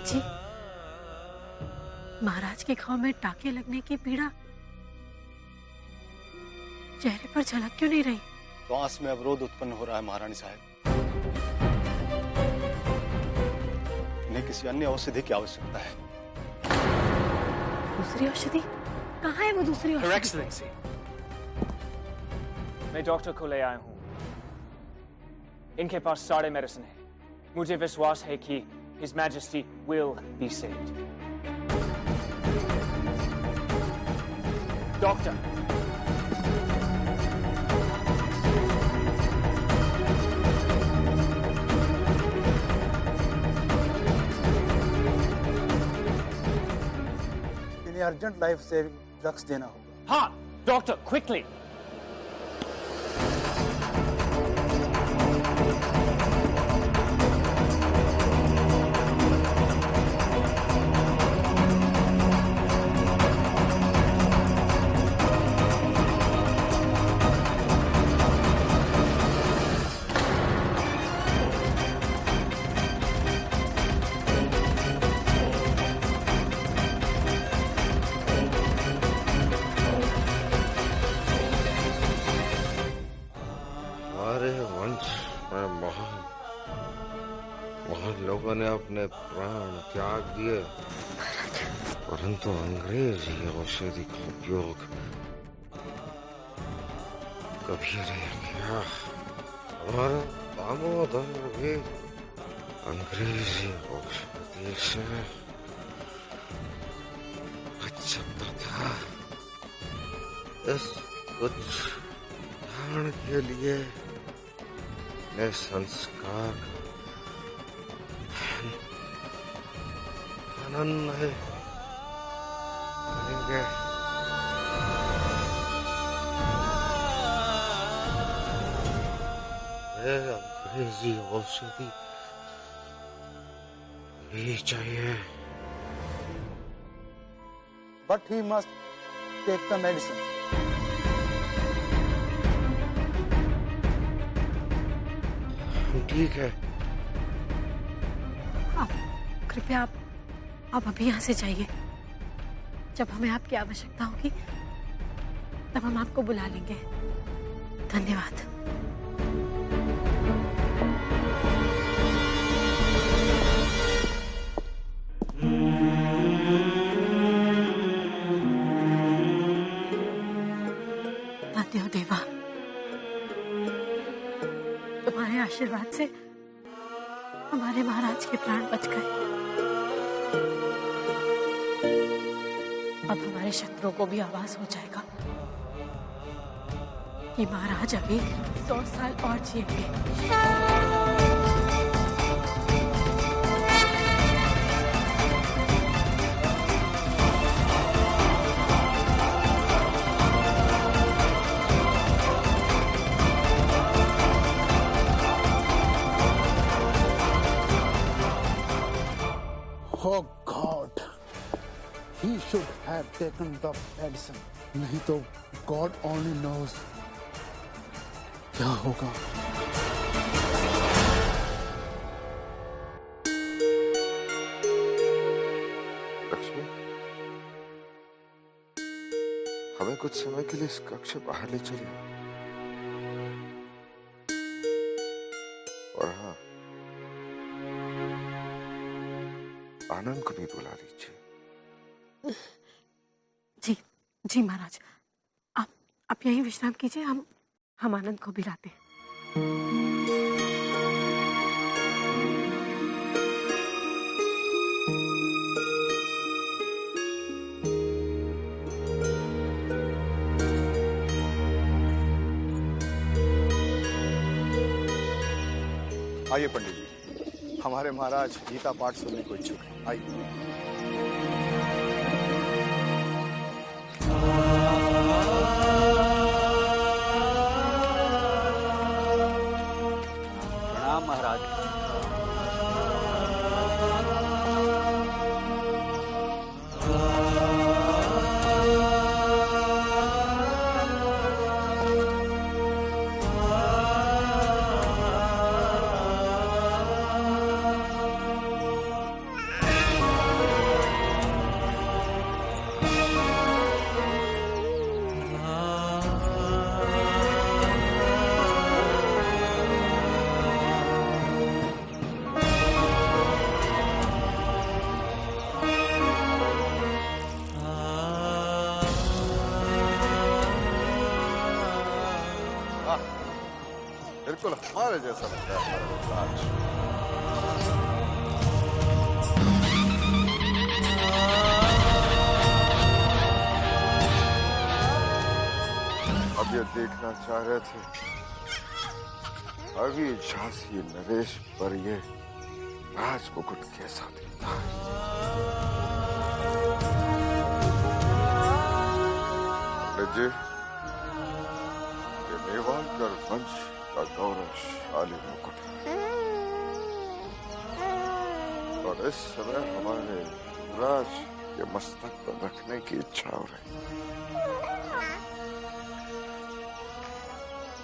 जी, महाराज के घाव में टाके लगने की पीड़ा चेहरे पर झलक क्यों नहीं रही? श्वास में अवरोध उत्पन्न हो रहा है महारानी साहब। इन्हें किसी अन्य औषधि की आवश्यकता है। दूसरी औषधि? कहाँ है वो दूसरी Her औषधि? Excellency, मैं डॉक्टर को ले आया हूँ। इनके पास सारे मेडिसिन है। मुझे विश्वास है कि His Majesty will be saved. Doctor, इन्हें अर्जेंट लाइफ सेविंग ड्रग्स देना होगा। हाँ, डॉक्टर, quickly. हमारे वंश में महान लोगों ने अपने प्राण त्याग दिए, परंतु अंग्रेजी औषधि का उपयोग कभी नहीं किया। हमारा दामोदर भी अंग्रेजी औषधि से बच सकता था। इस कुछ कारण के लिए नए संस्कार खनन नहीं करेंगे। अंग्रेजी औषधि भी चाहिए। But he must take the medicine. ठीक है, आप कृपया आप अभी यहाँ से जाइए। जब हमें आपकी आवश्यकता होगी तब हम आपको बुला लेंगे। धन्यवाद। धन्यो देवा, तुम्हारे आशीर्वाद से हमारे महाराज के प्राण बच गए। अब हमारे शत्रुओं को भी आभास हो जाएगा कि महाराज अभी 100 साल और जिएंगे। Oh God, he should have taken the medicine. नहीं तो God only knows क्या होगा। लक्ष्मी, हमें कुछ समय के लिए इस कक्ष से बाहर ले चलिए। और हाँ, आनंद को भी बुला लीजिए। जी जी महाराज, आप यहीं विश्राम कीजिए। हम आनंद को भी लाते हैं। आइए पंडित जी, हमारे महाराज गीता पाठ सुनने को इच्छुक हैं। आइए। प्रणाम महाराज। हाँ, बिल्कुल हमारे जैसा लगता है हमारा राज। अब ये देखना चाह रहे थे अभी झांसी नरेश पर ये राज मुकुट कैसा दिखता है। जी, ये नेवालकर वंश का गौरवशाली मुकुट है और इस समय हमारे राज के मस्तक पर रखने की इच्छा हो रही,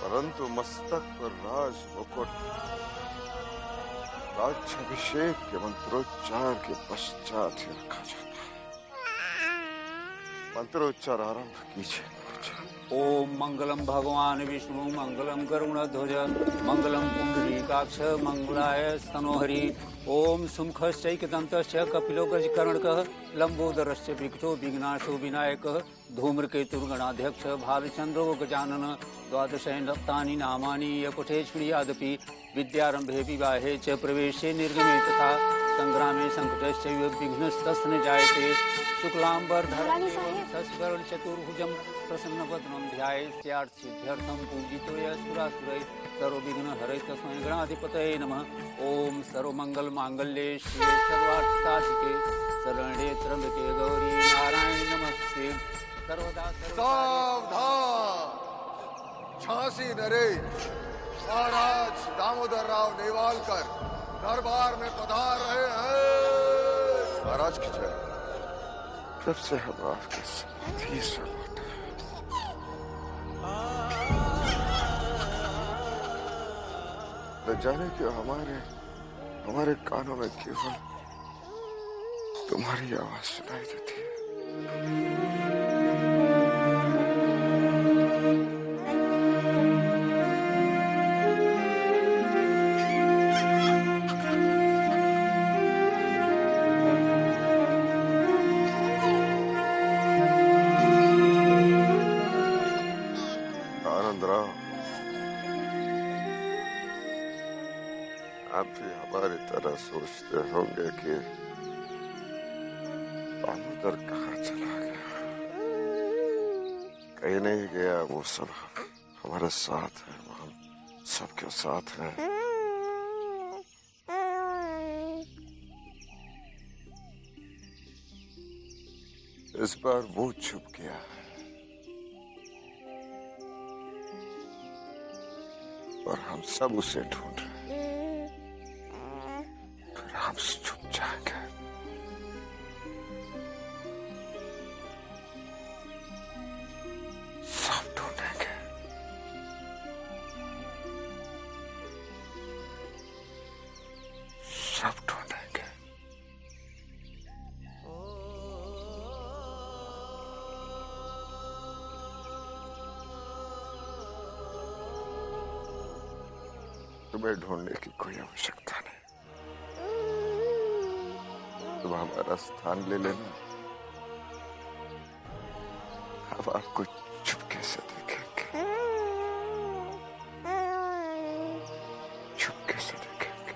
परंतु मस्तक पर राज मुकुट राज्याभिषेक के मंत्रोच्चार के पश्चात ही रखा जाता है। मंत्रोच्चार आरंभ कीजिए। ओम मंगलम भगवान विष्णु मंगलम गरुणध्वज मंगलम पुंडरीकाक्ष मंगलाय स्तनोहरि ओम सुमुखश्चैकदन्तश्च कपिलो गजकर्णकः लंबोदरश्च विकटो विघ्नाशो विनायकः धूम्रकेतुर्गणाध्यक्ष भालचन्द्रो गजानन द्वादशैनक्तानि नामानि यपठे शृणुयादपि विद्यारंभे विवाहे च प्रवेशे निर्गमे तथा संग्रामे संकटश्चैव विघ्नस्तस्य जायते शुक्लांबरधरं शशिवर्ण चतुर्भुजं प्रसन्नवदनं ध्यायेत्सिद्ध्यर्थं पूजितो यस्सुरासुरैः सर्वविघ्नहरै तस्मै गणाधिपतये नमः। ओम सर्वमंगलमांगल्ये शिवे सर्वार्थसाधिके शरण्ये त्र्यंबके गौरी नारायणी नमस्ते सर्वदा सावधान! झांसी नरेश महाराज दामोदर राव नेवालकर दरबार में पधार रहे हैं। महाराज की जय। जब से हम आपके साथी से लौटे, न जाने क्यों हमारे कानों में केवल तुम्हारी आवाज सुनाई देती है। आप भी हमारी तरह सोचते होंगे कि दामोदर कहाँ चला गया। कहीं नहीं गया, वो सब हमारे साथ है, वो हम सबके साथ हैं। इस बार वो छुप गया है और हम सब उसे ढूंढ रहे हैं। हम छुप जाएंगे। सब ढूंढेंगे। सब ढूंढेंगे। तुम्हें ढूंढने की कोई आवश्यकता नहीं। तुम हमारा स्थान ले लेना। अब आपको चुपके से देखेंगे। चुपके से देखेंगे।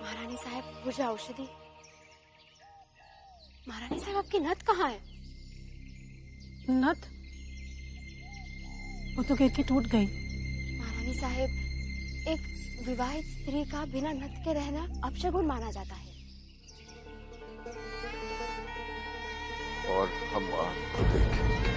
महारानी साहब, मुझे औषधि। महारानी साहब, आपकी नथ कहाँ है? नथ? वो तो गिर के टूट गई। महारानी साहब, एक विवाहित स्त्री का बिना नथ के रहना अपशगुन माना जाता है। और हम आपको देखेंगे।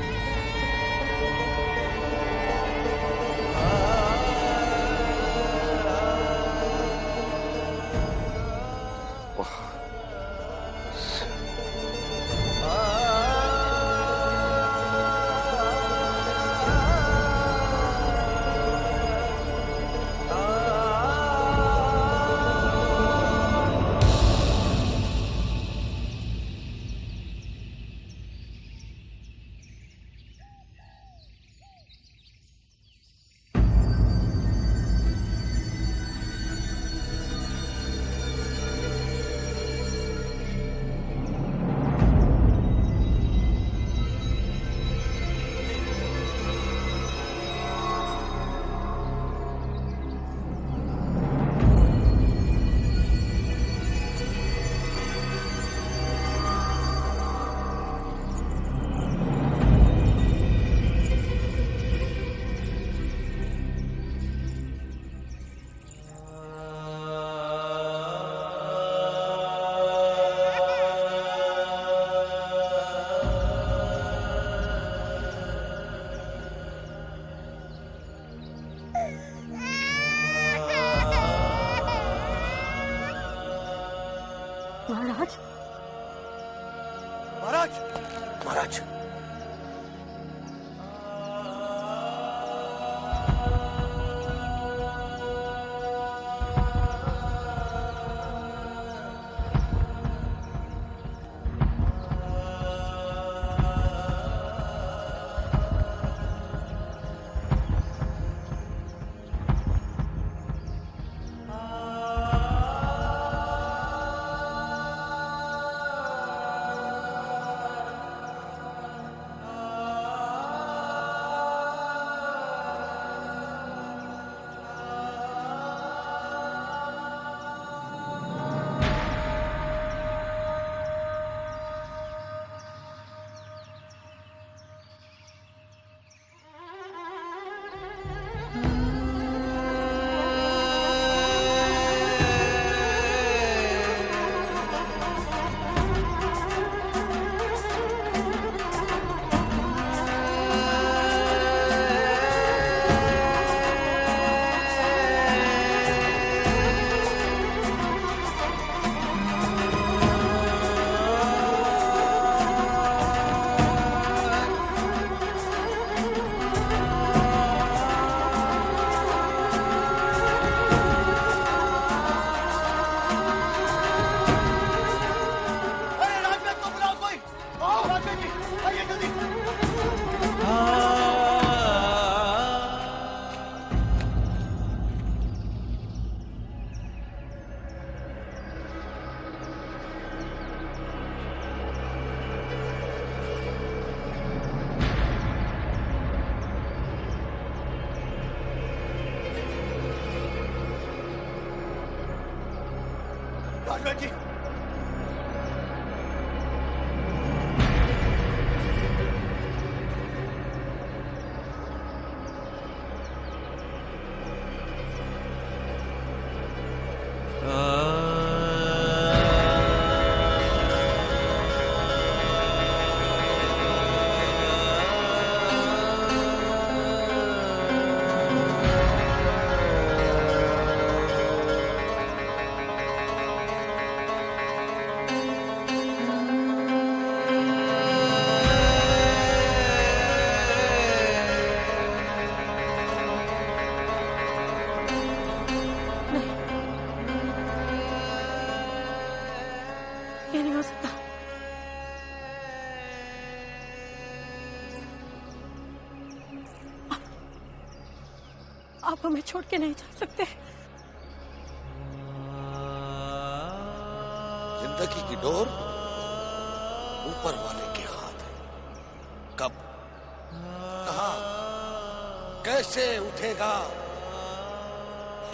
महाराज जी। ये नहीं हो सकता। आप हमें छोड़ के नहीं जा सकते। जिंदगी की डोर ऊपर वाले के हाथ है। कब, कहां, कैसे उठेगा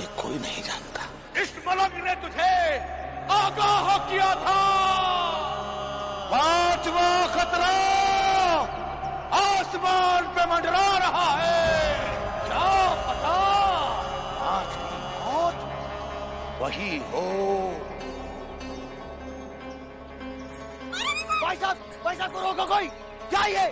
ये कोई नहीं जानता। इस मलंग ने तुझे आगाह किया था। पांचवा खतरा आसमान पे मंडरा रहा है। क्या पता आखिरी मौत वही हो। भाई साहब को रोको कोई। क्या ये?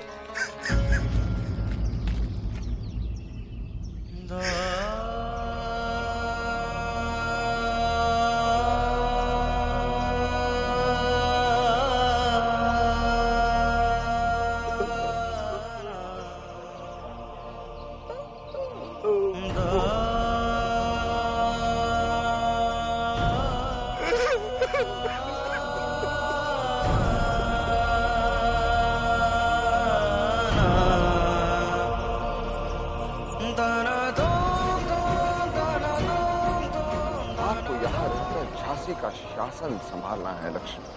आपको यहाँ रहकर झांसी का शासन संभालना है लक्ष्मी।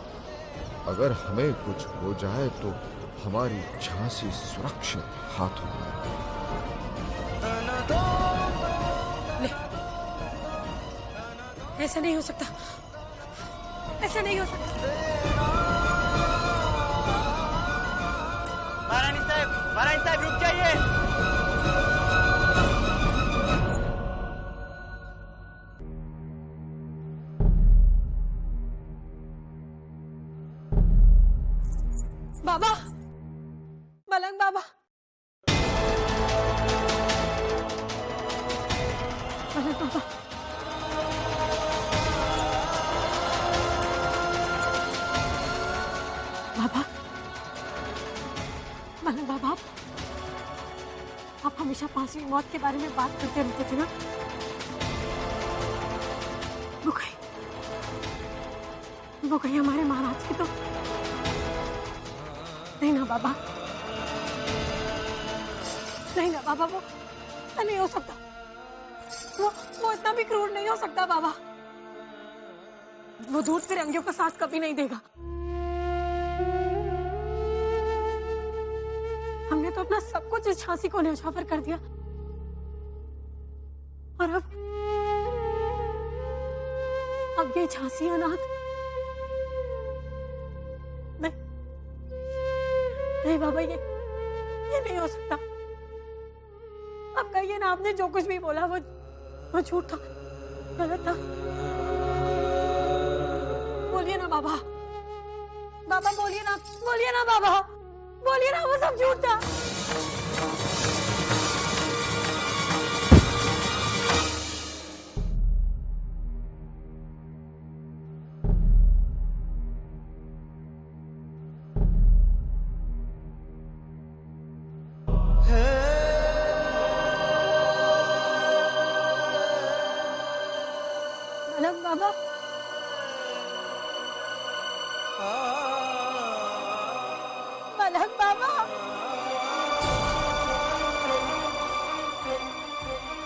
अगर हमें कुछ हो जाए तो हमारी झांसी सुरक्षित हाथों में। ऐसा नहीं हो सकता। ऐसा नहीं हो सकता। महारानी साहब रुक जाइए। बाबा, मलंग बाबा, मलंग बाबा, बाबा, मलंग बाबा, आप हमेशा पांचवी मौत के बारे में बात करते रहते थे ना। वो कहीं हमारे महाराज की तो नहीं ना बाबा। नहीं ना बाबा, वो नहीं हो सकता। वो इतना भी क्रूर नहीं हो सकता बाबा। वो दूध फिरंगियों का साथ कभी नहीं देगा। हमने तो अपना सब कुछ इस झांसी को न्यौछावर कर दिया, और अब ये झांसी अनाथ। नहीं बाबा, ये नहीं हो सकता। अब कहिए ना, आपने जो कुछ भी बोला वो झूठ था, गलत था। बोलिए ना बाबा, बाबा बोलिए ना बाबा, बोलिए ना, वो सब झूठ था। मलंग बाबा, मलंग बाबा,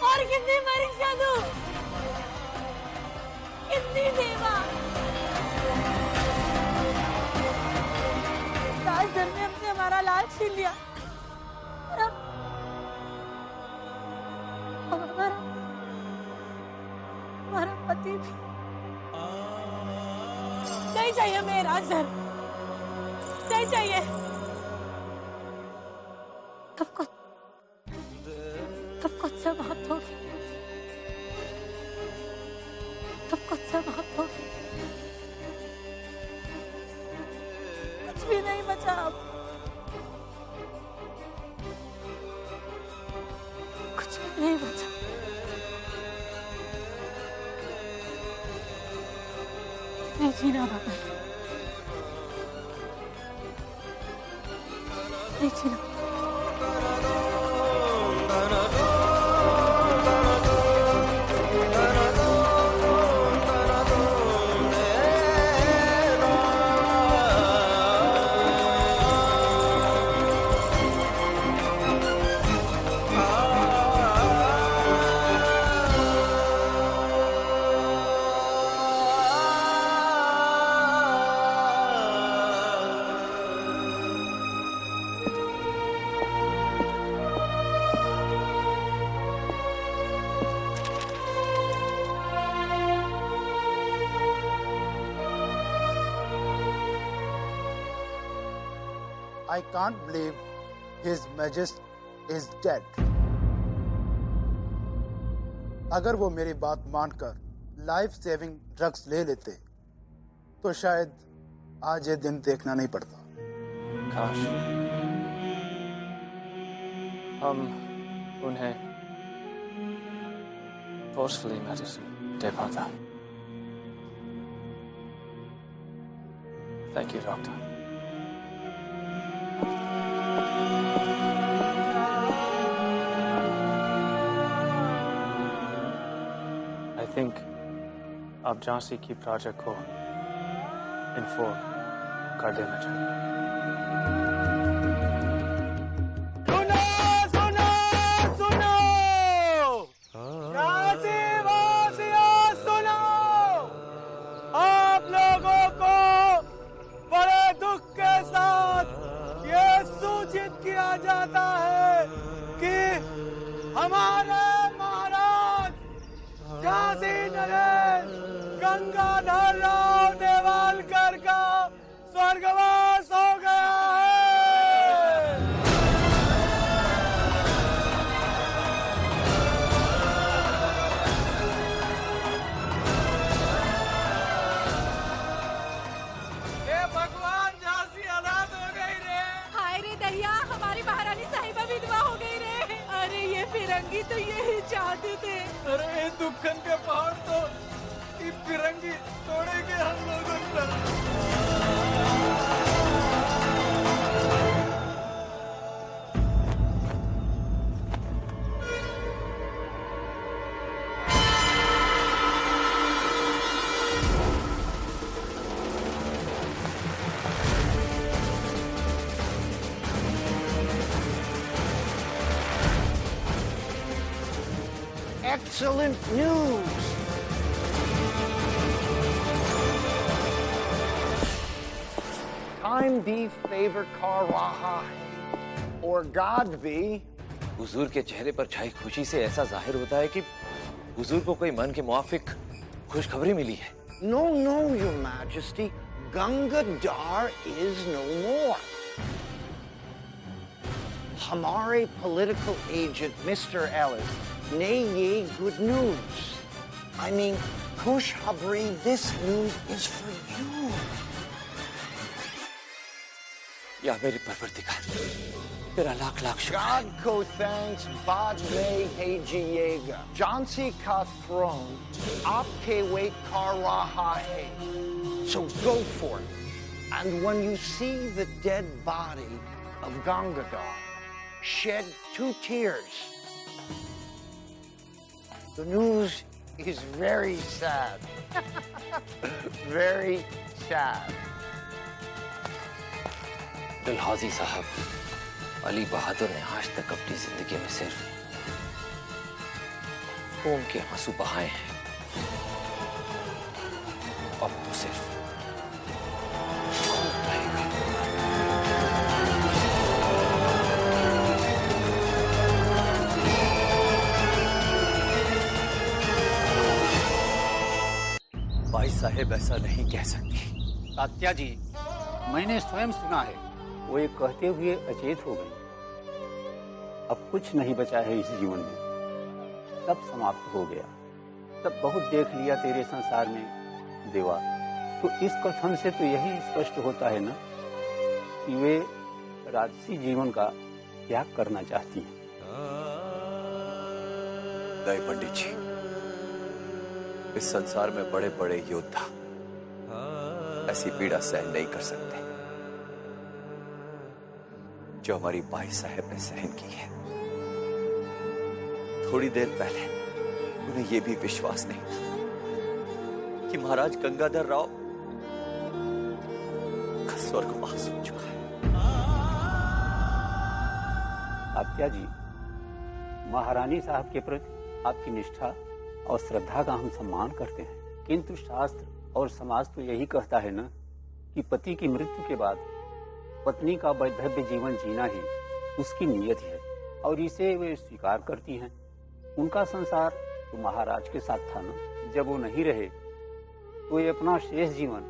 और कितनी परीक्षा दूं? कितनी सेवा? राज धन ने हमसे हमारा लाल छीन लिया, और अब हमारा पति भी। नहीं चाहिए मेरे राजधर, नहीं चाहिए। कब कुछ समाप्त होगी, कब कुछ समाप्त होगी, कुछ भी नहीं बचा अब, कुछ भी नहीं बचा। नहीं जीना बाबा, नहीं जीना। I can't believe His Majesty is dead. अगर वो मेरी बात मानकर लाइफ सेविंग ड्रग्स ले लेते तो शायद आज ये दिन देखना नहीं पड़ता। काश हम उन्हें फोर्सफुली मेडिसिन दे पाता। Thank you doctor. I think अब झांसी की प्रोजेक्ट को इन्फॉर्म कर देना चाहिए। सुनो सुनो सुनो, झांसी वासियों सुनो, आप लोगों को बड़े दुख के साथ ये सूचित किया जाता है कि हमारे झांसी नरेश गंगाधर राव नेवालकर का स्वर्गवास हो गया है। हे भगवान, झांसी आजाद हो गई रे। हाय रे दरिया, हमारी महारानी साहिबा विधवा हो गई रे। अरे ये फिरंगी तो यही चाहते थे। अरे दुखन के पहाड़ तो ये फिरंगी तोड़ेंगे हम लोगों को। Excellent news! Time be favor kar raha hai, or God be. हुजूर के चेहरे पर छाई खुशी से ऐसा जाहिर होता है कि हुजूर को कोई मन के मुआफिक खुशखबरी मिली है। No, no, Your Majesty. Gangadhar is no more. Hamare political agent, Mr. Ellis, nay ye good news. I mean, Kush Habri, this news is for you. या मेरे परवरदिगार, तेरा लाख लाख शुक्र। God ko thanks, Bad me Hejiyega. Jhansi ka throne, aapke wait kar raha hai. So go for it. And when you see the dead body of Gangadhar, shed 2 tears. The news is very sad. Very sad. Dalhousie साहब, अली बहादुर ने आज तक अपनी जिंदगी में सिर्फ खून के आंसू बहाए हैं। अब तो सिर्फ खून बहेगा। भाई साहेब ऐसा नहीं कह सकती। तात्या जी, मैंने स्वयं सुना है, वो ये कहते हुए अचेत हो गई। अब कुछ नहीं बचा है इस जीवन में, सब समाप्त हो गया। सब बहुत देख लिया तेरे संसार में देवा। तो इस कथन से तो यही स्पष्ट होता है ना कि वे राजसी जीवन का त्याग करना चाहती है। नहीं पंडित जी, इस संसार में बड़े बड़े योद्धा ऐसी पीड़ा सहन नहीं कर सकते जो हमारी बाई साहब ने सहन की है। थोड़ी देर पहले उन्हें यह भी विश्वास नहीं था कि महाराज गंगाधर राव का स्वर्गवास हो चुका है। तात्या जी, महारानी साहब के प्रति आपकी निष्ठा और श्रद्धा का हम सम्मान करते हैं, किंतु शास्त्र और समाज तो यही कहता है ना कि पति की मृत्यु के बाद पत्नी का वैधव्य जीवन जीना ही उसकी नियत है और इसे वे स्वीकार करती हैं। उनका संसार तो महाराज के साथ था ना। जब वो नहीं रहे तो ये अपना शेष जीवन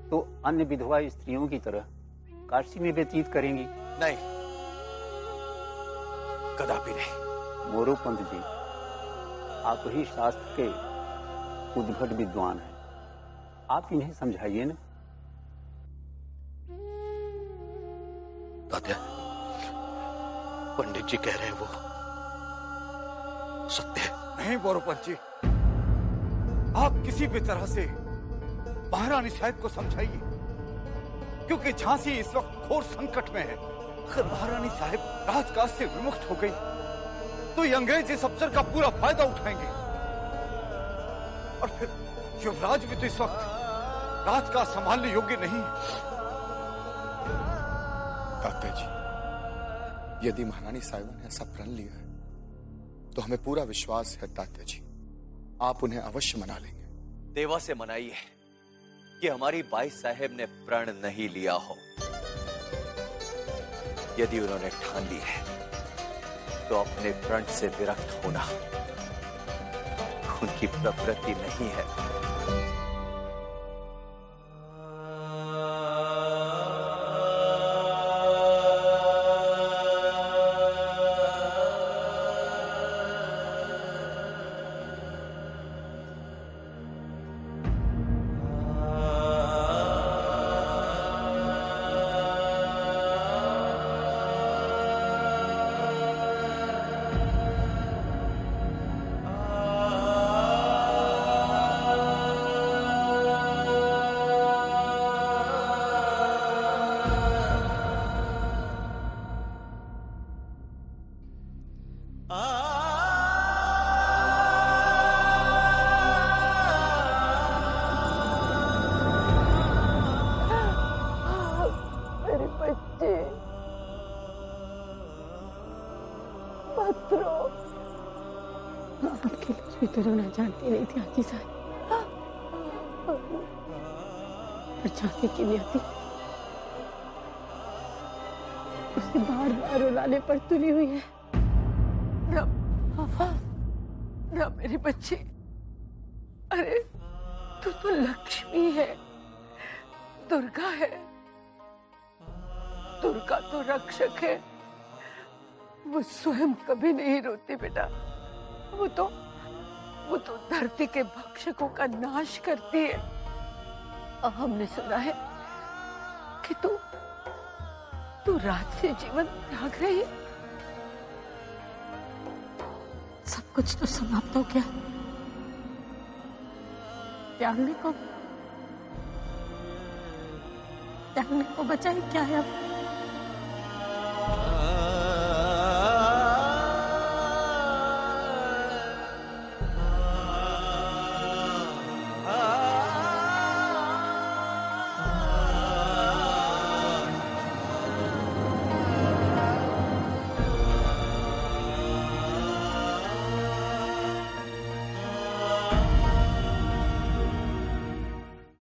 तो अन्य विधवा स्त्रियों की तरह काशी में व्यतीत करेंगी। नहीं, कदापि नहीं। मोरू पंत जी, आप ही शास्त्र के उद्भट विद्वान हैं, आप इन्हें समझाइए ना। तात्या, पंडित जी कह रहे हैं वो सत्य है। नहीं बोरोपंत जी, आप किसी भी तरह से महारानी साहब को समझाइए, क्योंकि झांसी इस वक्त घोर संकट में है। अगर महारानी साहब राजकाज से विमुक्त हो गई तो ये अंग्रेज इस अवसर का पूरा फायदा उठाएंगे और फिर युवराज भी तो इस वक्त राजकाज संभालने योग्य नहीं है। तात्या जी, यदि महारानी साहिबा ने ऐसा प्रण लिया है तो हमें पूरा विश्वास है तात्या जी, आप उन्हें अवश्य मना लेंगे। देवा से मनाइए कि हमारी बाई साहेब ने प्रण नहीं लिया हो। यदि उन्होंने ठान ली है तो अपने प्रण से विरक्त होना उनकी प्रवृत्ति नहीं है। तो रोना जानती नहीं थी आजी साहब, पर झांसी की नियति उसे बार बार रुलाने पर तुली हुई है। ना मेरे बच्चे, अरे तू तो लक्ष्मी है, दुर्गा है। दुर्गा तो रक्षक है, वो स्वयं कभी नहीं रोती बेटा। वो तो धरती के भक्षकों का नाश करती है। अब हमने सुना है कि तू रात से जीवन त्याग रही है। सब कुछ तो समाप्त हो गया, त्यागने को बचा ही क्या है अब?